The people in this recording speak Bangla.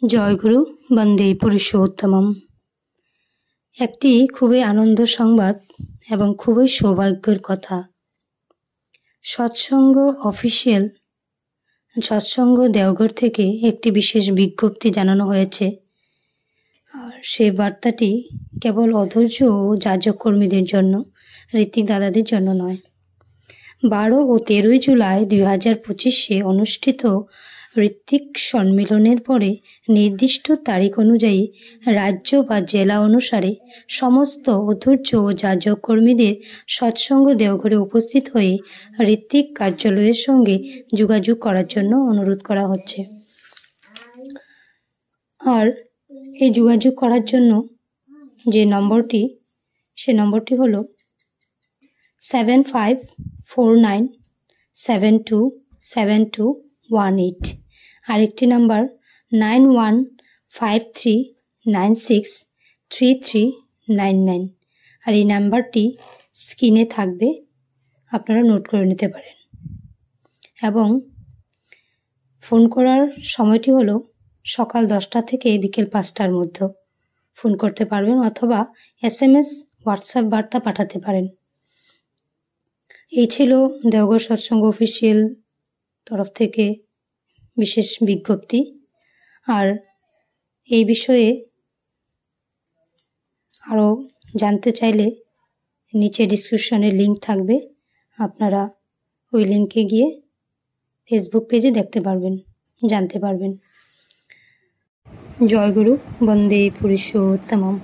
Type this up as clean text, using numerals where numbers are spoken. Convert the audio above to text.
জয়গুরু বন্দে পুরুষোত্তমম। একটি খুবই আনন্দ সংবাদ এবং খুবই সৌভাগ্যের কথা। সৎসঙ্গ অফিসিয়াল সৎসঙ্গ দেওঘর থেকে একটি বিশেষ বিজ্ঞপ্তি জানানো হয়েছে। আর সেই বার্তাটি কেবল অধৈর্য ও যাজক কর্মীদের জন্য, ঋত্বিক দাদাদের জন্য নয়। 12 ও 13 জুলাই 2025 অনুষ্ঠিত ঋত্বিক সম্মেলনের পরে নির্দিষ্ট তারিখ অনুযায়ী রাজ্য বা জেলা অনুসারে সমস্ত অধৈর্য ও যাজক কর্মীদের সৎসঙ্গ দেওঘরে উপস্থিত হয়ে ঋত্বিক কার্যালয়ের সঙ্গে যোগাযোগ করার জন্য অনুরোধ করা হচ্ছে। আর এই যোগাযোগ করার জন্য যে নম্বরটি, সে নম্বরটি হলো 7549727218। আরেকটি নাম্বার 9153963399। আর এই নাম্বারটি স্ক্রিনে থাকবে, আপনারা নোট করে নিতে পারেন। এবং ফোন করার সময়টি হলো সকাল 10টা থেকে বিকেল 5টার মধ্যে ফোন করতে পারবেন, অথবা SMS হোয়াটসঅ্যাপ বার্তা পাঠাতে পারেন। এই ছিল দেওঘর সৎসঙ্গ অফিসিয়াল তরফ থেকে বিশেষ বিজ্ঞপ্তি। আর এই বিষয়ে আরও জানতে চাইলে নিচে ডিসক্রিপশনের লিঙ্ক থাকবে, আপনারা ওই লিঙ্কে গিয়ে ফেসবুক পেজে দেখতে পারবেন, জানতে পারবেন। জয়গুরু বন্দে পুরুষোত্তমম।